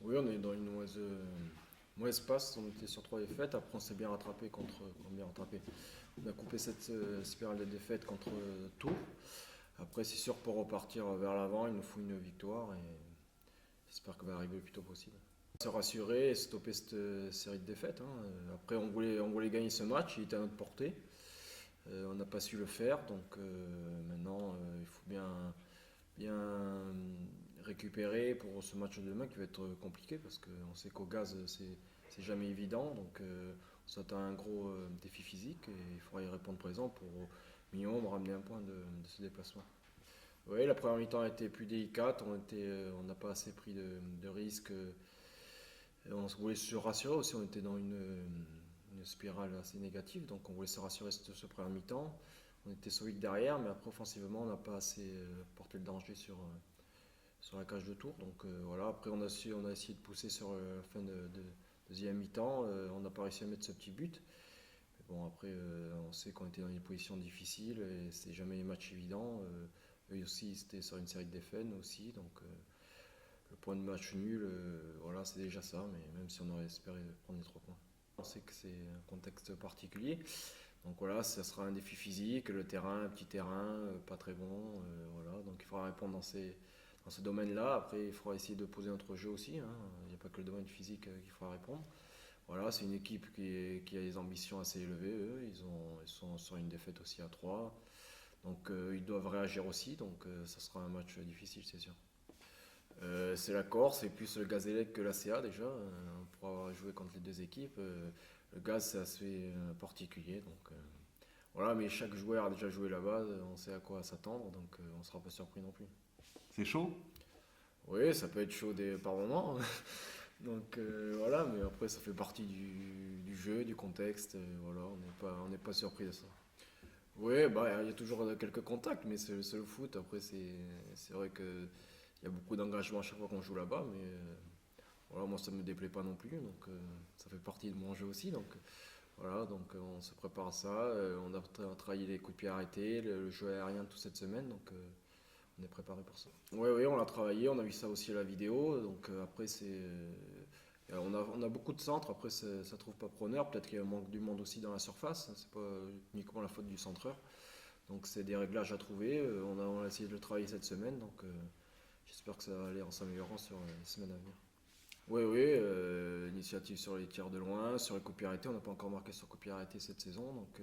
Oui, on est dans une mauvaise passe. On était sur 3 défaites. Après, on s'est bien rattrapé bien rattrapé. On a coupé cette spirale de défaites contre Tours. Après, c'est sûr, pour repartir vers l'avant, il nous faut une victoire et j'espère qu'elle va arriver le plus tôt possible. Se rassurer et stopper cette série de défaites, hein. Après, on voulait gagner ce match, il était à notre portée. On n'a pas su le faire, donc maintenant, il faut bien récupérer pour ce match de demain qui va être compliqué parce qu'on sait qu'au gaz c'est jamais évident, donc on s'attend à un gros défi physique et il faudra y répondre présent pour au minimum ramener un point de ce déplacement. Oui, la première mi-temps a été plus délicate, on n'a pas assez pris de risques, on voulait se rassurer aussi, on était dans une spirale assez négative, donc on voulait se rassurer ce premier mi-temps. On était solide derrière, mais après offensivement, on n'a pas assez porté le danger sur la cage de tour. Donc voilà, après on a essayé de pousser sur la fin de deuxième mi-temps. On n'a pas réussi à mettre ce petit but. Mais bon, après, on sait qu'on était dans une position difficile et c'est jamais un match évident. Eux aussi, c'était sur une série de défaites nous aussi. Donc le point de match nul, voilà, c'est déjà ça. Mais même si on aurait espéré prendre les 3 points. On sait que c'est un contexte particulier. Donc voilà, ça sera un défi physique, le terrain, un petit terrain, pas très bon, voilà. Donc il faudra répondre dans ce domaine-là. Après, il faudra essayer de poser notre jeu aussi, hein. Il n'y a pas que le domaine physique qu'il faudra répondre. Voilà, c'est une équipe qui a des ambitions assez élevées, eux. Ils sont sur une défaite aussi à 3. Donc ils doivent réagir aussi, donc ça sera un match difficile, c'est sûr. C'est la Corse et plus le Gazélec que la CA déjà. On pourra jouer contre les deux équipes. Le Gaz, c'est assez particulier, donc voilà, mais chaque joueur a déjà joué là-bas, on sait à quoi s'attendre, donc on ne sera pas surpris non plus. C'est chaud? Oui, ça peut être chaud par moments, donc voilà, mais après ça fait partie du jeu, du contexte, voilà, on n'est pas surpris de ça. Oui, bah, il y a toujours quelques contacts, mais c'est le foot. Après, c'est vrai qu'il y a beaucoup d'engagement à chaque fois qu'on joue là-bas, mais voilà, moi ça me déplaît pas non plus, donc ça fait partie de mon jeu aussi. Donc voilà, donc on se prépare à ça. On a travaillé les coups de pied arrêtés, le jeu aérien toute cette semaine, donc on est préparé pour ça. Oui, oui, on l'a travaillé, on a vu ça aussi à la vidéo. Donc après, on a beaucoup de centres, après ça trouve pas preneur. Peut-être qu'il y a un manque du monde aussi dans la surface, hein. C'est pas uniquement la faute du centreur. Donc c'est des réglages à trouver. On a essayé de le travailler cette semaine, donc j'espère que ça va aller en s'améliorant sur les semaines à venir. Oui, oui, initiative sur les tirs de loin, sur les coups de pied arrêtés. On n'a pas encore marqué sur coups de pied arrêtés cette saison, donc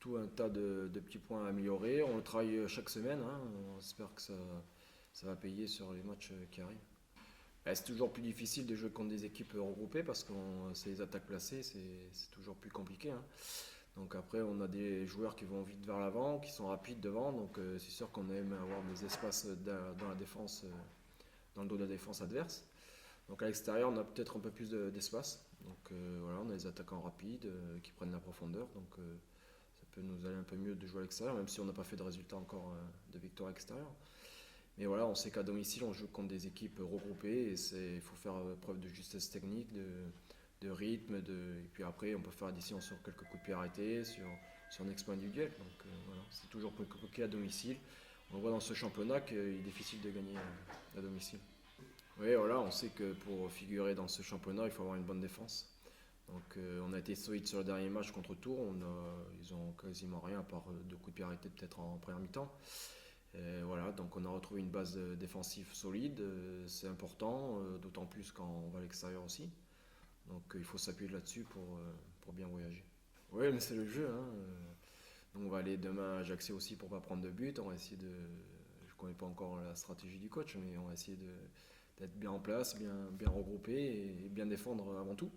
tout un tas de petits points à améliorer. On le travaille chaque semaine, hein. On espère que ça va payer sur les matchs qui arrivent. C'est toujours plus difficile de jouer contre des équipes regroupées parce que c'est les attaques placées, c'est toujours plus compliqué, hein. Donc après, on a des joueurs qui vont vite vers l'avant, qui sont rapides devant, donc c'est sûr qu'on aime avoir des espaces dans la défense, dans le dos de la défense adverse. Donc à l'extérieur, on a peut-être un peu plus d'espace. Donc voilà, on a des attaquants rapides qui prennent la profondeur. Donc ça peut nous aller un peu mieux de jouer à l'extérieur, même si on n'a pas fait de résultat encore de victoire extérieure. Mais voilà, on sait qu'à domicile, on joue contre des équipes regroupées et il faut faire preuve de justesse technique, de rythme. Et puis après, on peut faire addition sur quelques coups de pied arrêtés, sur un exploit individuel. Donc voilà, c'est toujours plus compliqué à domicile. On voit dans ce championnat qu'il est difficile de gagner à domicile. Oui, voilà, on sait que pour figurer dans ce championnat, il faut avoir une bonne défense. Donc on a été solide sur le dernier match contre Tours. Ils ont quasiment rien à part 2 coups de pied arrêtés peut-être en première mi-temps. Voilà, donc on a retrouvé une base défensive solide. C'est important, d'autant plus quand on va à l'extérieur aussi. Donc il faut s'appuyer là-dessus pour bien voyager. Oui, mais c'est le jeu, hein. Donc on va aller demain à Ajaccio aussi pour pas prendre de but. On va essayer de. Je connais pas encore la stratégie du coach, mais on va essayer d'être bien en place, bien regroupé et bien défendre avant tout.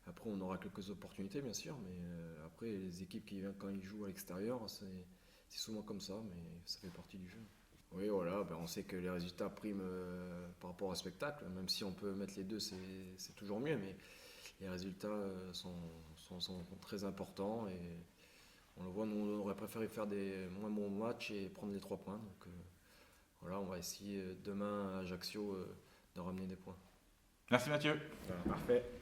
Après, on aura quelques opportunités, bien sûr, mais après, les équipes quand ils jouent à l'extérieur, c'est souvent comme ça, mais ça fait partie du jeu. Oui, voilà, ben on sait que les résultats priment par rapport au spectacle, même si on peut mettre les deux, c'est toujours mieux, mais les résultats sont très importants et on le voit, nous on aurait préféré faire des moins bons matchs et prendre les 3 points. Donc voilà, on va essayer demain à Ajaccio de ramener des points. Merci Mathieu. Voilà, parfait.